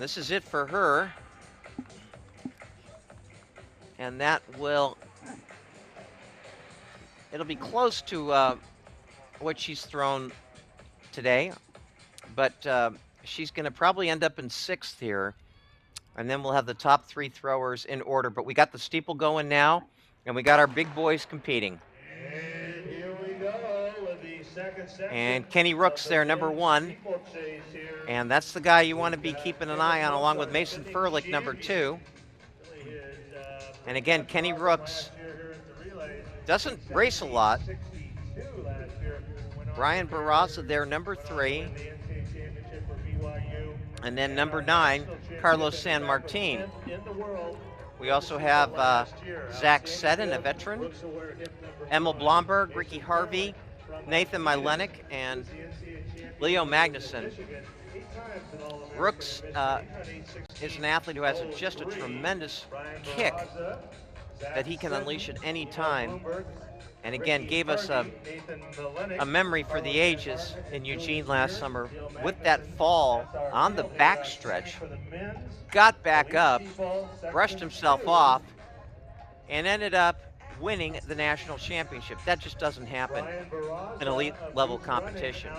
This is it for her. And that it'll be close to what she's thrown today, but she's going to probably end up in 6th here. And then we'll have the top 3 throwers in order. But we got the steeple going now, and we got our big boys competing. And here we go with the second section. And Kenny Rooks there, number 1. And that's the guy you want to be keeping an eye on, along with Mason Furlick, number 2. And again, Kenny Rooks doesn't race a lot. Brian Barraza there, number 3. And then number 9, Carlos San Martin. We also have Zach Seddon, a veteran, Emil Blomberg, Ricky Harvey, Nathan Milenik, and Leo Magnuson. Rooks is an athlete who has just a tremendous kick that he can unleash at any time. And again, gave us a memory for the ages in Eugene last summer with that fall on the backstretch. Got back up, brushed himself off, and ended up winning the national championship. That just doesn't happen in elite level competition.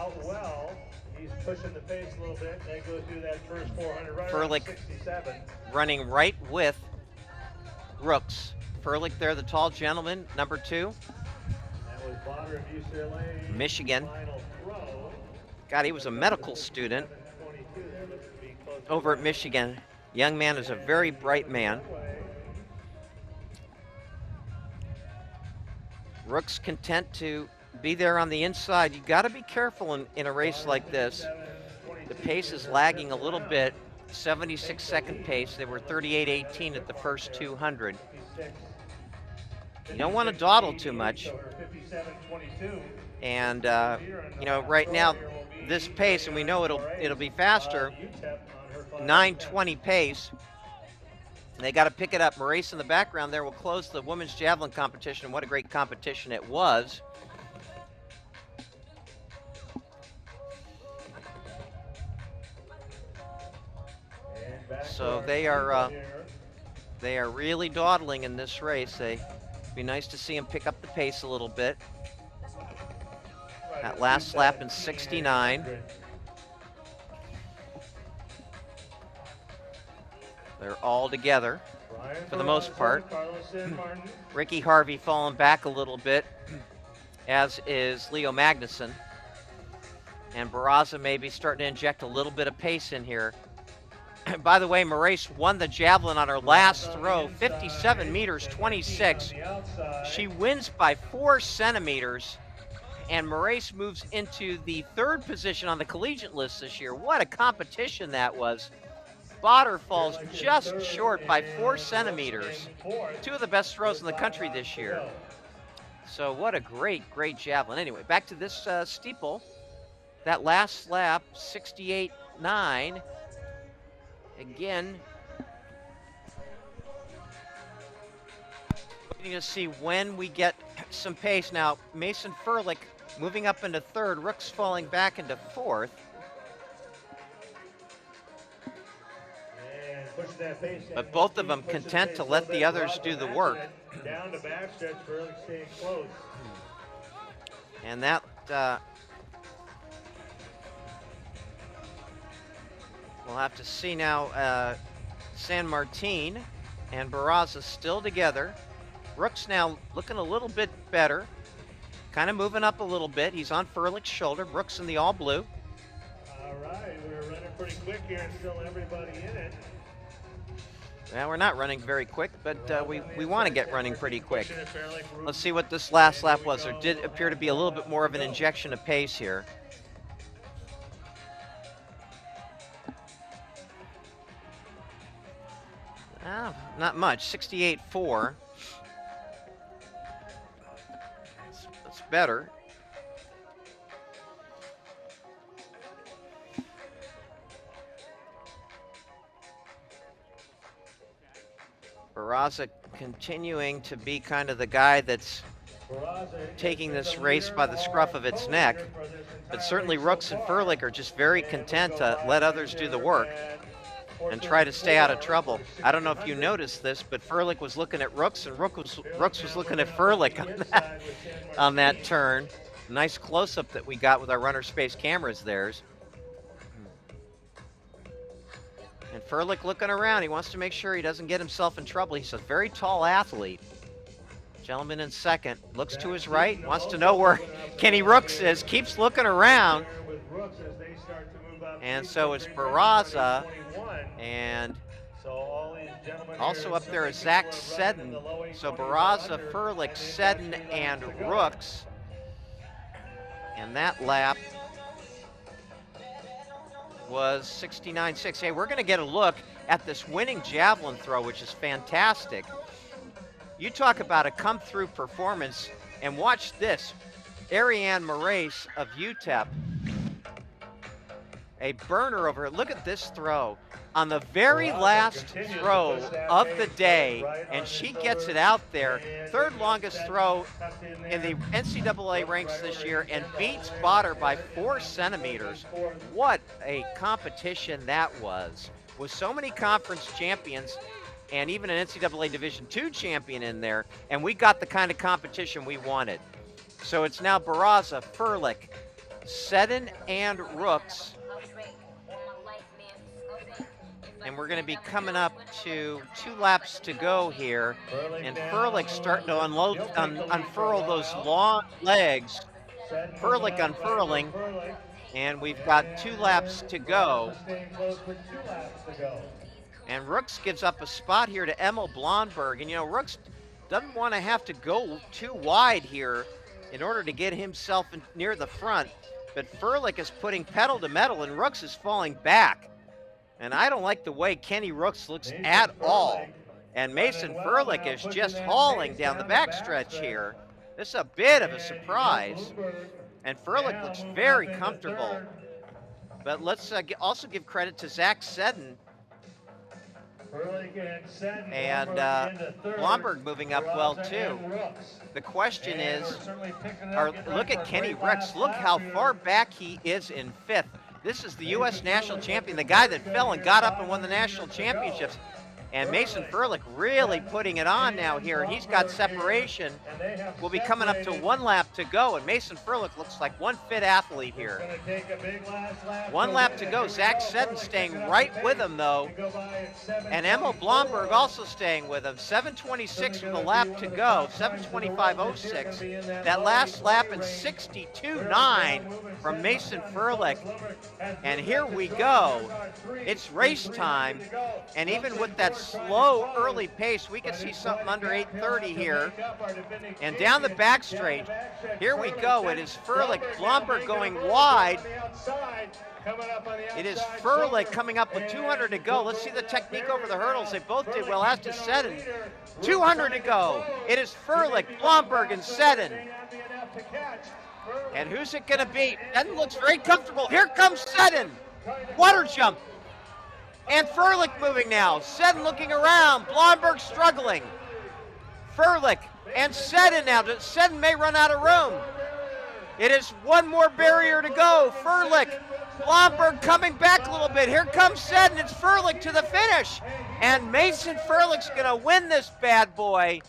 He's pushing the pace a little bit. They go through that first 400 right Furlick running right with Rooks. Furlick there, the tall gentleman, number 2. Michigan. God, he was a medical student over at Michigan. Young man is a very bright man. Rooks content to be there on the inside. You got to be careful in a race like this. The pace is lagging a little bit. 76-second pace. They were 38:18 at the first 200. You don't want to dawdle too much. And you know, right now, this pace, and we know it'll be faster. 9:20 pace. And they got to pick it up. Maurice in the background there will close the women's javelin competition. What a great competition it was. So they are really dawdling in this race. It'd be nice to see them pick up the pace a little bit. That last lap in 69. They're all together for the most part. Ricky Harvey falling back a little bit, as is Leo Magnuson. And Barraza maybe starting to inject a little bit of pace in here. By the way, Maurice won the javelin on her last throw, 57 meters, 26. She wins by 4 centimeters, and Maurice moves into the 3rd position on the collegiate list this year. What a competition that was. Botter falls just short by 4 centimeters. 2 of the best throws in the country this year. So what a great, great javelin. Anyway, back to this steeple. That last lap, 68.9. Again, waiting to see when we get some pace. Now, Mason Furlick moving up into 3rd, Rooks falling back into 4th. But both of them content to let the others do the work. Down to backstretch, Furlick staying close. And that we'll have to see now. San Martin and Barraza still together. Rooks now looking a little bit better, kind of moving up a little bit. He's on Furlick's shoulder. Brooks in the all blue. All right, we're running pretty quick here and still everybody in it. Well, we're not running very quick, but we want to get running pretty quick. Let's see what this last lap was. There did appear to be a little bit more of an injection of pace here. Not much, 68.4. That's better. Barraza continuing to be kind of the guy that's taking this race by the scruff of its neck. But certainly Rooks and Furlick are just very content to let others do the work. and try to stay out of trouble. I don't know if you noticed this, but Furlick was looking at Rooks, and Rooks was looking at Furlick on that turn. Nice close-up that we got with our runner space cameras there. And Furlick looking around. He wants to make sure he doesn't get himself in trouble. He's a very tall athlete. Gentleman in second. Looks to his right. Wants to know where Kenny Rooks is. Keeps looking around. And so is Barraza. And also up there is Zach Seddon. So Barraza, Furlick, Seddon, and Rooks. And that lap was 69.6. Hey, we're going to get a look at this winning javelin throw, which is fantastic. You talk about a come-through performance, and watch this. Ariane Moraes of UTEP, a burner over. Look at this throw on the very last throw of the day, and she gets it out there. Third longest throw in the NCAA ranks this year and beats Botter by 4 centimeters. What a competition that was. With so many conference champions and even an NCAA Division II champion in there, and we got the kind of competition we wanted. So it's now Barraza, Furlick, Seddon, and Rooks. And we're going to be coming up to 2 laps to go here. And Furlick's starting to unfurl those long legs. Furlick unfurling. And we've got 2 laps to go. And Rooks gives up a spot here to Emil Blomberg. And, you know, Rooks doesn't want to have to go too wide here in order to get himself near the front. But Furlick is putting pedal to metal, and Rooks is falling back. And I don't like the way Kenny Rooks looks at all. And Mason Furlick is just hauling down the backstretch here. This is a bit of a surprise. And Furlick looks very comfortable. But let's also give credit to Zach Seddon. And Blomberg moving up well, too. The question is, look at Kenny Rooks. Look how far back he is in 5th. This is the U.S. national champion, the guy that fell and got up and won the national championships. And Mason Furlick really putting it on now here. He's got separation. We'll be coming up to 1 lap to go, and Mason Furlick looks like one fit athlete here. 1 lap to go. Zach Seddon staying right with him, though. And Emil Blomberg also staying with him. 7:26 with a lap to go. 7:25.06. That last lap in 62.9 from Mason Furlick. And here we go. It's race time. And even with that slow early pace, we can see something under 8:30 here. And down the back straight, here we go. It is Furlick, Blomberg going wide. It is Furlick coming up with 200 to go. Let's see the technique over the hurdles. They both did well, as did Seddon. 200 to go. It is Furlick, Blomberg, and Seddon. And who's it going to be? Seddon looks very comfortable. Here comes Seddon. Water jump. And Furlick moving now. Seddon looking around. Blomberg struggling. Furlick and Seddon now. Seddon may run out of room. It is 1 more barrier to go. Furlick, Blomberg coming back a little bit. Here comes Seddon. It's Furlick to the finish. And Mason Furlick's going to win this bad boy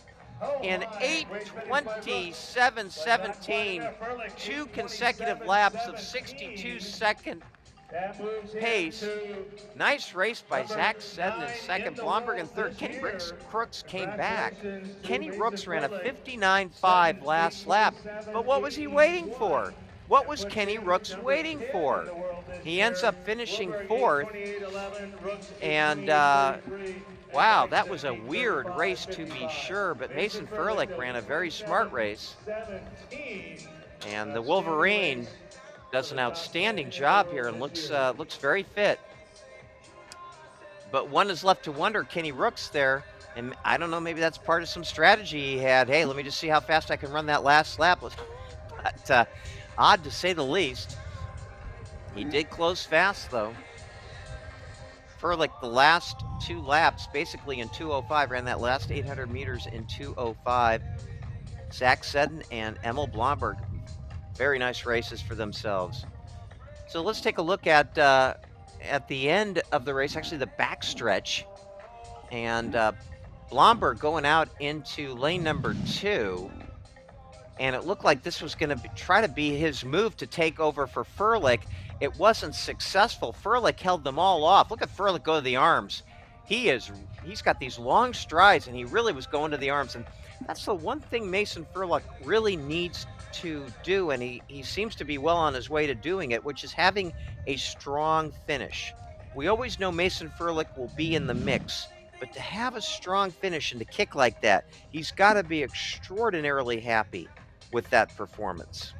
in 8:27.17. 2 consecutive laps of 62-second pace. Nice race by Zach Seddon in second, Blomberg in third. Kenny Rooks came back. Kenny Rooks ran a 59.5 last lap. But what was he waiting for? What was Kenny Rooks waiting for? He ends up finishing 4th. And wow, that was a weird race to be sure. But Mason Furlick ran a very smart race. And the Wolverine does an outstanding job here and looks very fit. But one is left to wonder, Kenny Rooks there, and I don't know, maybe that's part of some strategy he had. Hey, let me just see how fast I can run that last lap. But odd to say the least. He did close fast, though. Furlick, the last 2 laps, basically in 2:05, ran that last 800 meters in 2:05. Zach Seddon and Emil Blomberg, very nice races for themselves. So let's take a look at at the end of the race, actually the backstretch, and Blomberg going out into lane number 2. And it looked like this was going to try to be his move to take over for Furlick. It wasn't successful. Furlick held them all off. Look at Furlick go to the arms. He's got these long strides, and he really was going to the arms. And that's the one thing Mason Furlick really needs to do, and he seems to be well on his way to doing it, which is having a strong finish. We always know Mason Furlick will be in the mix, but to have a strong finish and to kick like that, he's got to be extraordinarily happy with that performance.